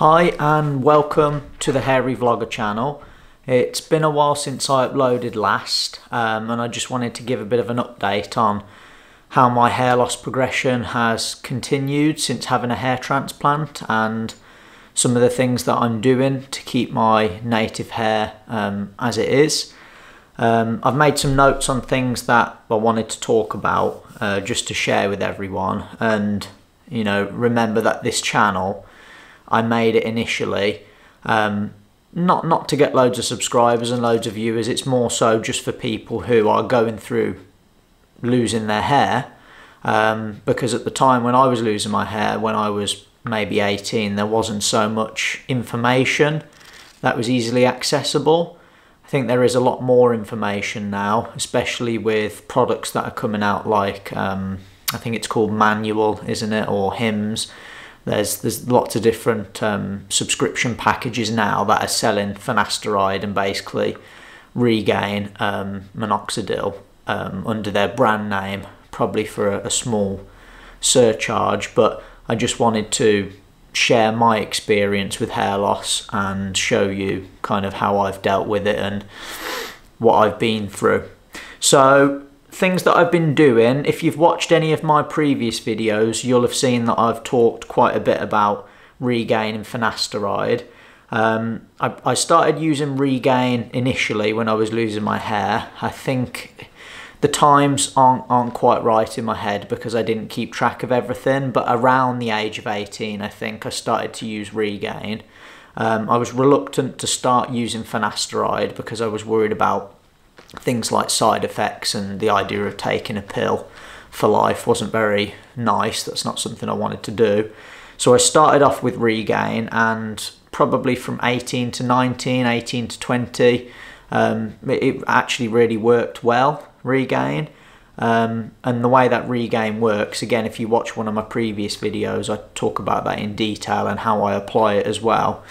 Hi and welcome to the Hairy Vlogger channel. It's been a while since I uploaded last and I just wanted to give a bit of an update on how my hair loss progression has continued since having a hair transplant and some of the things that I'm doing to keep my native hair as it is. I've made some notes on things that I wanted to talk about just to share with everyone, and remember that this channel, I made it initially not to get loads of subscribers and loads of viewers. It's more so just for people who are going through losing their hair, because at the time when I was losing my hair, when I was maybe 18, there wasn't so much information that was easily accessible. I think there is a lot more information now, especially with products that are coming out like I think it's called Manual, isn't it, or Hims. There's lots of different subscription packages now that are selling finasteride and basically Regain minoxidil under their brand name, probably for a small surcharge. But I just wanted to share my experience with hair loss and show you kind of how I've dealt with it and what I've been through. So things that I've been doing, if you've watched any of my previous videos, you'll have seen that I've talked quite a bit about Regain and finasteride. I started using Regain initially when I was losing my hair. I think the times aren't quite right in my head because I didn't keep track of everything, but around the age of 18 I think I started to use Regain. I was reluctant to start using finasteride because I was worried about things like side effects, and the idea of taking a pill for life wasn't very nice. That's not something I wanted to do. So I started off with Regain, and probably from 18 to 19, 18 to 20, it actually really worked well, Regain. And the way that Regain works, again, if you watch one of my previous videos, I talk about that in detail and how I apply it as well.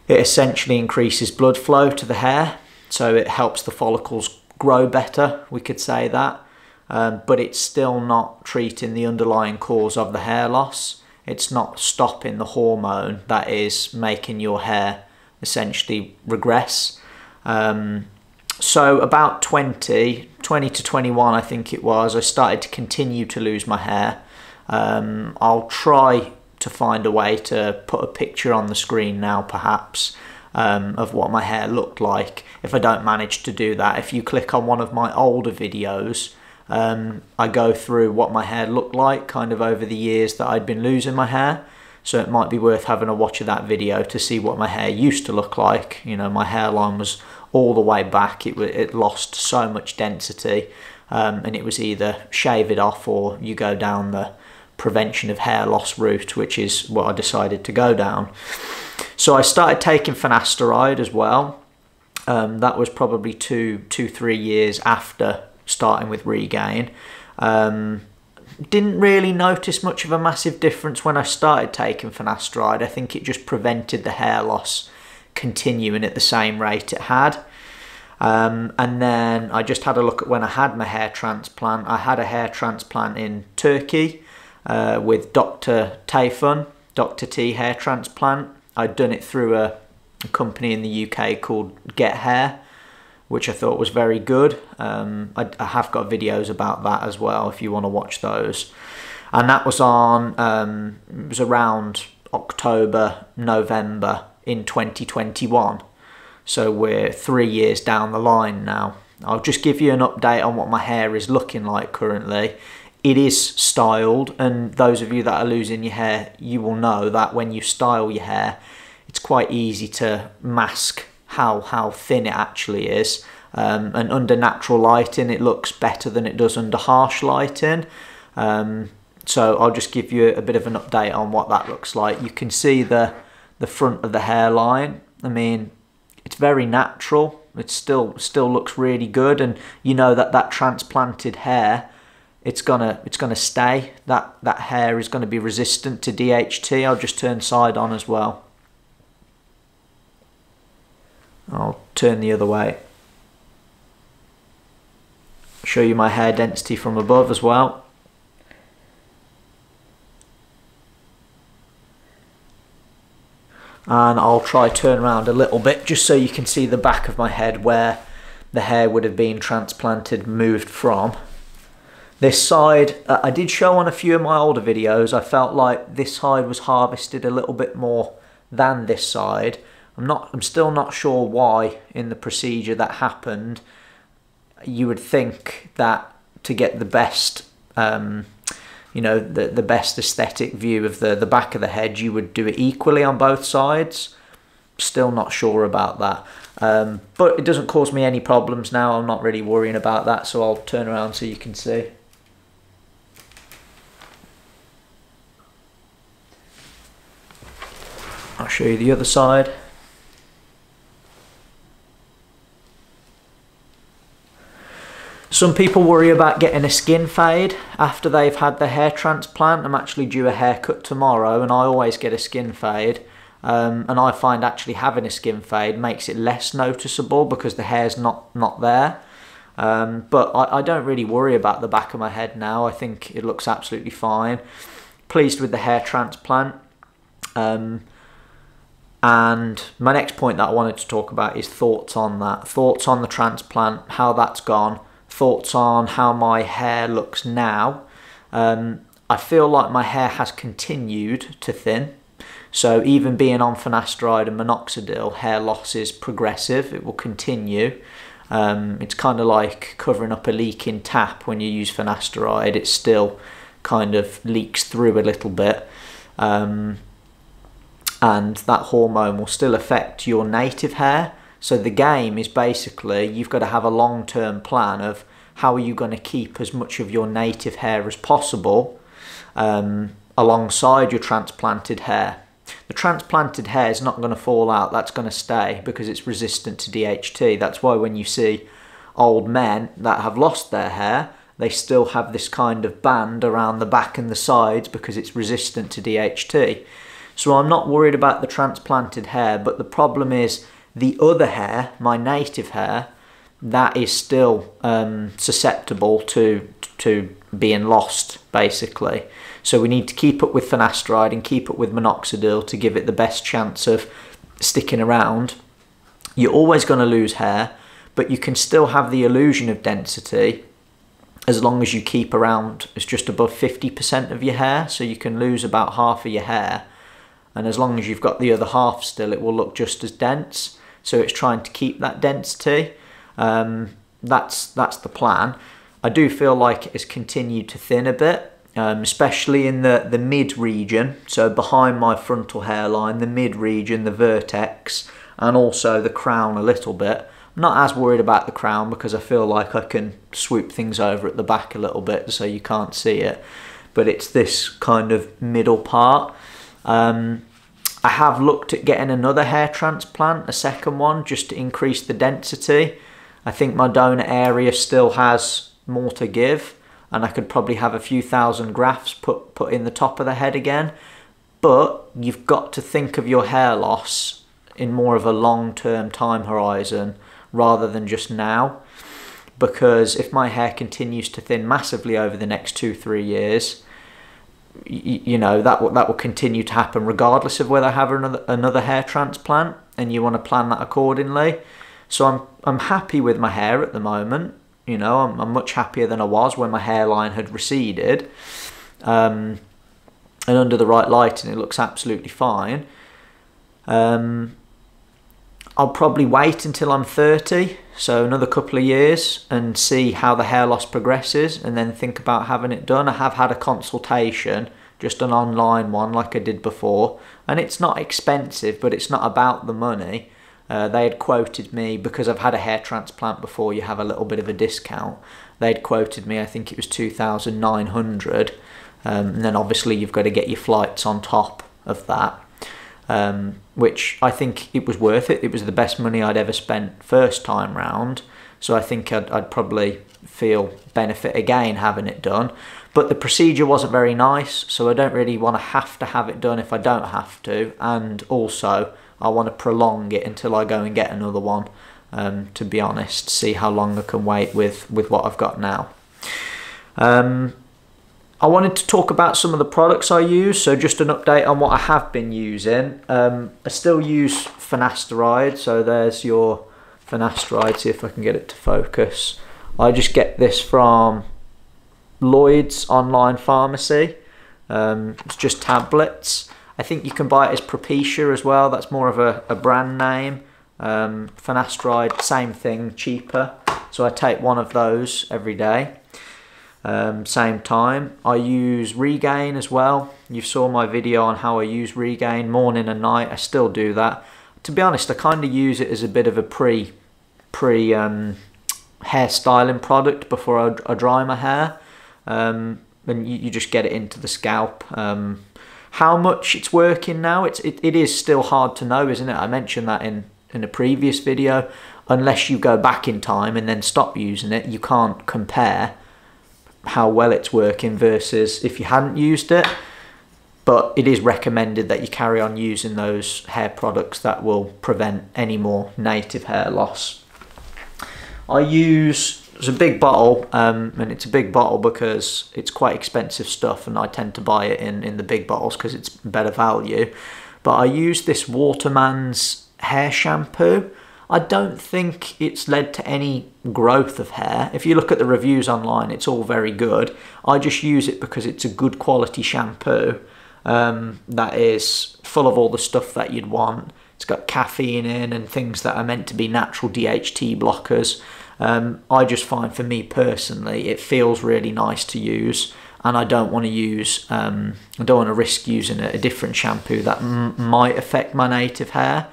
It essentially increases blood flow to the hair, so it helps the follicles grow better, we could say that, but it's still not treating the underlying cause of the hair loss. It's not stopping the hormone that is making your hair essentially regress. So about 20 to 21, I think it was, I started to continue to lose my hair. I'll try to find a way to put a picture on the screen now, perhaps, of what my hair looked like. If I don't manage to do that, if you click on one of my older videos, I go through what my hair looked like kind of over the years that I'd been losing my hair. So it might be worth having a watch of that video to see what my hair used to look like. My hairline was all the way back. It lost so much density, and it was either shave it off or you go down the prevention of hair loss route, which is what I decided to go down. So I started taking finasteride as well. That was probably 2-3 years after starting with Regain. Didn't really notice much of a massive difference when I started taking finasteride. I think it just prevented the hair loss continuing at the same rate it had. And then I just had a look at when I had my hair transplant. I had a hair transplant in Turkey with Dr. Tayfun, Dr. T hair transplant. I'd done it through a company in the UK called Get Hair, which I thought was very good. I have got videos about that as well if you want to watch those. And that was on, it was around October, November in 2021. So we're 3 years down the line now. I'll just give you an update on what my hair is looking like currently. It is styled, and those of you that are losing your hair, you will know that when you style your hair, it's quite easy to mask how thin it actually is. And under natural lighting, it looks better than it does under harsh lighting. So I'll just give you a bit of an update on what that looks like. You can see the front of the hairline. I mean, it's very natural. It still looks really good, and you know that transplanted hair, it's gonna stay. That hair is gonna be resistant to DHT. I'll just turn side on as well. I'll turn the other way. Show you my hair density from above as well. and I'll try turn around a little bit just so you can see the back of my head where the hair would have been transplanted, moved from. This side, I did show on a few of my older videos, I felt like this side was harvested a little bit more than this side. I'm still not sure why in the procedure that happened. You would think that to get the best, you know, the best aesthetic view of the back of the head, you would do it equally on both sides. Still not sure about that. But it doesn't cause me any problems now. I'm not really worrying about that, so I'll turn around so you can see. I'll show you the other side. Some people worry about getting a skin fade after they've had the hair transplant. I'm actually due a haircut tomorrow and I always get a skin fade. And I find actually having a skin fade makes it less noticeable because the hair's not there. But I don't really worry about the back of my head now. I think it looks absolutely fine. Pleased with the hair transplant. And my next point that I wanted to talk about is thoughts on that. Thoughts on the transplant, how that's gone. Thoughts on how my hair looks now. I feel like my hair has continued to thin. So even being on finasteride and minoxidil, hair loss is progressive. It will continue. It's kind of like covering up a leaking tap when you use finasteride. It still kind of leaks through a little bit. And that hormone will still affect your native hair. So the game is basically you've got to have a long-term plan of how are you going to keep as much of your native hair as possible alongside your transplanted hair. The transplanted hair is not going to fall out, that's going to stay because it's resistant to DHT. That's why when you see old men that have lost their hair, they still have this kind of band around the back and the sides because it's resistant to DHT. So I'm not worried about the transplanted hair, but the problem is the other hair, my native hair, that is still susceptible to being lost, basically. So we need to keep up with finasteride and keep up with minoxidil to give it the best chance of sticking around. You're always going to lose hair, but you can still have the illusion of density as long as you keep around, it's just above 50% of your hair, so you can lose about half of your hair. And as long as you've got the other half still, it will look just as dense. So it's trying to keep that density. That's the plan. I do feel like it has continued to thin a bit, especially in the mid region. So behind my frontal hairline, the mid region, the vertex, and also the crown a little bit. I'm not as worried about the crown because I feel like I can swoop things over at the back a little bit so you can't see it. But it's this kind of middle part. I have looked at getting another hair transplant, a second one, just to increase the density. I think my donor area still has more to give, and I could probably have a few thousand grafts put in the top of the head again. But you've got to think of your hair loss in more of a long-term time horizon rather than just now. Because if my hair continues to thin massively over the next 2-3 years, you know, that will continue to happen regardless of whether I have another hair transplant, and you want to plan that accordingly. So I'm happy with my hair at the moment. You know, I'm much happier than I was when my hairline had receded. And under the right lighting, it looks absolutely fine. I'll probably wait until I'm 30, so another couple of years, and see how the hair loss progresses, and then think about having it done. I have had a consultation, just an online one like I did before, and it's not expensive, but it's not about the money. They had quoted me, because I've had a hair transplant before, you have a little bit of a discount. They'd quoted me, I think it was 2,900, and then obviously you've got to get your flights on top of that. Which I think it was worth it. It was the best money I'd ever spent first time round. So I think I'd probably feel benefit again having it done. But the procedure wasn't very nice, so I don't really want to have it done if I don't have to. And also, I want to prolong it until I go and get another one, to be honest, see how long I can wait with what I've got now. I wanted to talk about some of the products I use, so just an update on what I have been using. I still use finasteride, so there's your finasteride, see if I can get it to focus. I just get this from Lloyd's online pharmacy. It's just tablets. I think you can buy it as Propecia as well, that's more of a brand name. Finasteride, same thing, cheaper. So I take one of those every day. Same time, I use Regain as well. You saw my video on how I use Regain morning and night. I still do that. To be honest, I kind of use it as a bit of a pre hair styling product before I dry my hair. And you just get it into the scalp. How much it's working now, it is still hard to know, isn't it? I mentioned that in a previous video. Unless you go back in time and then stop using it, you can't compare how well it's working versus if you hadn't used it. But it is recommended that you carry on using those hair products that will prevent any more native hair loss. I use, it's a big bottle, and it's a big bottle because it's quite expensive stuff, and I tend to buy it in the big bottles because it's better value. But I use this Waterman's hair shampoo. I don't think it's led to any growth of hair. If you look at the reviews online, it's all very good. I just use it because it's a good quality shampoo that is full of all the stuff that you'd want. It's got caffeine in and things that are meant to be natural DHT blockers. I just find, for me personally, it feels really nice to use, and I don't want to use, I don't want to risk using a different shampoo that might affect my native hair.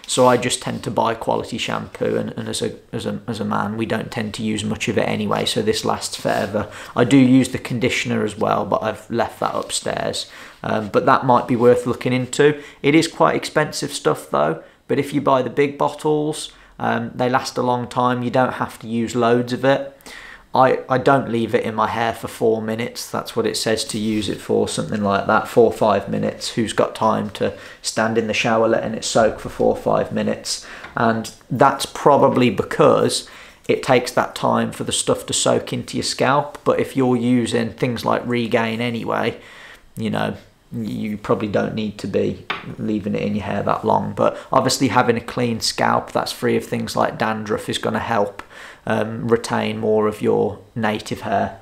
So I just tend to buy quality shampoo, and as a man, we don't tend to use much of it anyway, so this lasts forever. I do use the conditioner as well, but I've left that upstairs. But that might be worth looking into. It is quite expensive stuff though, but if you buy the big bottles, they last a long time. You don't have to use loads of it. I don't leave it in my hair for 4 minutes. That's what it says to use it for, something like that, 4 or 5 minutes. Who's got time to stand in the shower letting it soak for 4 or 5 minutes? And that's probably because it takes that time for the stuff to soak into your scalp. But if you're using things like Regain anyway, you know, you probably don't need to be leaving it in your hair that long. But obviously having a clean scalp that's free of things like dandruff is going to help retain more of your native hair.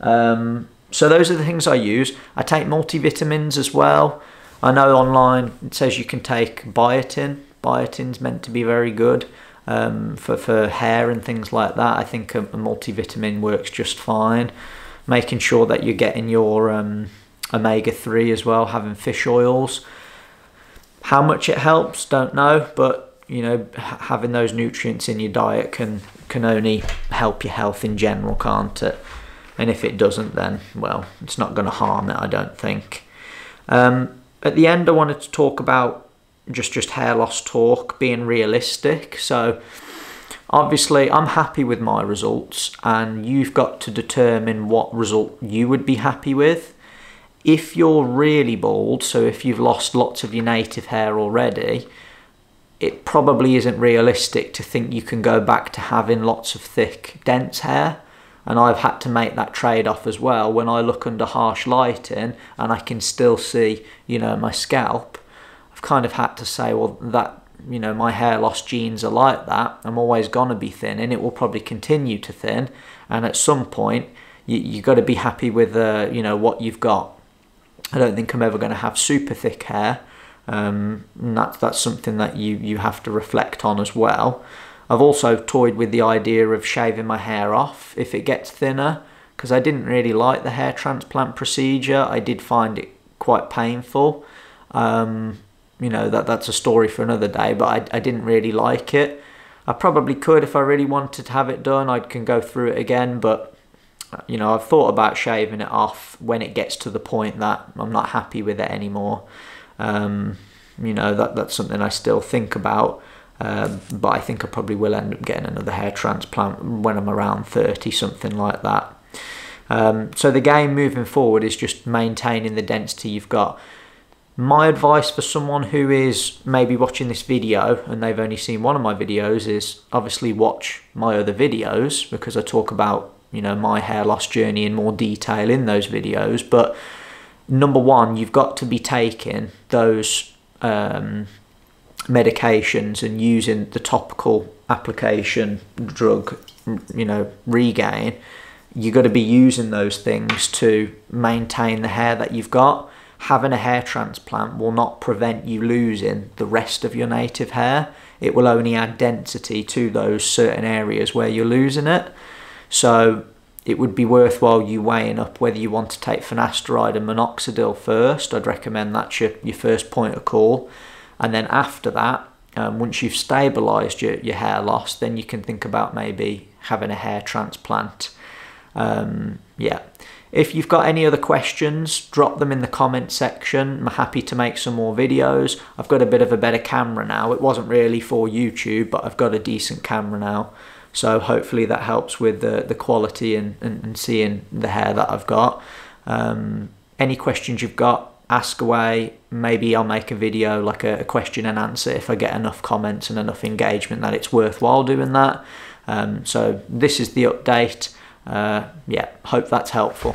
So those are the things I use. I take multivitamins as well. I know online it says you can take biotin. Biotin's meant to be very good for hair and things like that. I think a multivitamin works just fine. Making sure that you're getting your omega-3 as well, having fish oils. How much it helps, don't know, but you know, having those nutrients in your diet can only help your health in general, can't it? And if it doesn't, then, well, it's not going to harm it, I don't think. At the end, I wanted to talk about just hair loss talk, being realistic. So obviously I'm happy with my results, and you've got to determine what result you would be happy with. If you're really bald, so if you've lost lots of your native hair already, it probably isn't realistic to think you can go back to having lots of thick, dense hair. And I've had to make that trade-off as well. When I look under harsh lighting and I can still see, you know, my scalp, I've kind of had to say, well, that, you know, my hair loss genes are like that. I'm always going to be thin, and it will probably continue to thin. And at some point, you've got to be happy with, you know, what you've got. I don't think I'm ever going to have super thick hair. And that's something that you have to reflect on as well. I've also toyed with the idea of shaving my hair off if it gets thinner, because I didn't really like the hair transplant procedure. I did find it quite painful. You know, that's a story for another day, but I didn't really like it. I probably could, if I really wanted to have it done, I can go through it again, but you know, I've thought about shaving it off when it gets to the point that I'm not happy with it anymore. You know, that's something I still think about, but I think I probably will end up getting another hair transplant when I'm around 30, something like that. So the game moving forward is just maintaining the density you've got. My advice for someone who is maybe watching this video and they've only seen one of my videos is obviously watch my other videos, because I talk about my hair loss journey in more detail in those videos. But number one, you've got to be taking those medications and using the topical application drug, Regain. You've got to be using those things to maintain the hair that you've got. Having a hair transplant will not prevent you losing the rest of your native hair. It will only add density to those certain areas where you're losing it. So it would be worthwhile you weighing up whether you want to take finasteride and minoxidil first. I'd recommend that's your first point of call. And then after that, once you've stabilised your hair loss, then you can think about maybe having a hair transplant. If you've got any other questions, drop them in the comment section. I'm happy to make some more videos. I've got a bit of a better camera now. It wasn't really for YouTube, but I've got a decent camera now. So hopefully that helps with the quality and seeing the hair that I've got. Any questions you've got, ask away. Maybe I'll make a video like a question and answer if I get enough comments and enough engagement that it's worthwhile doing that. So this is the update. Hope that's helpful.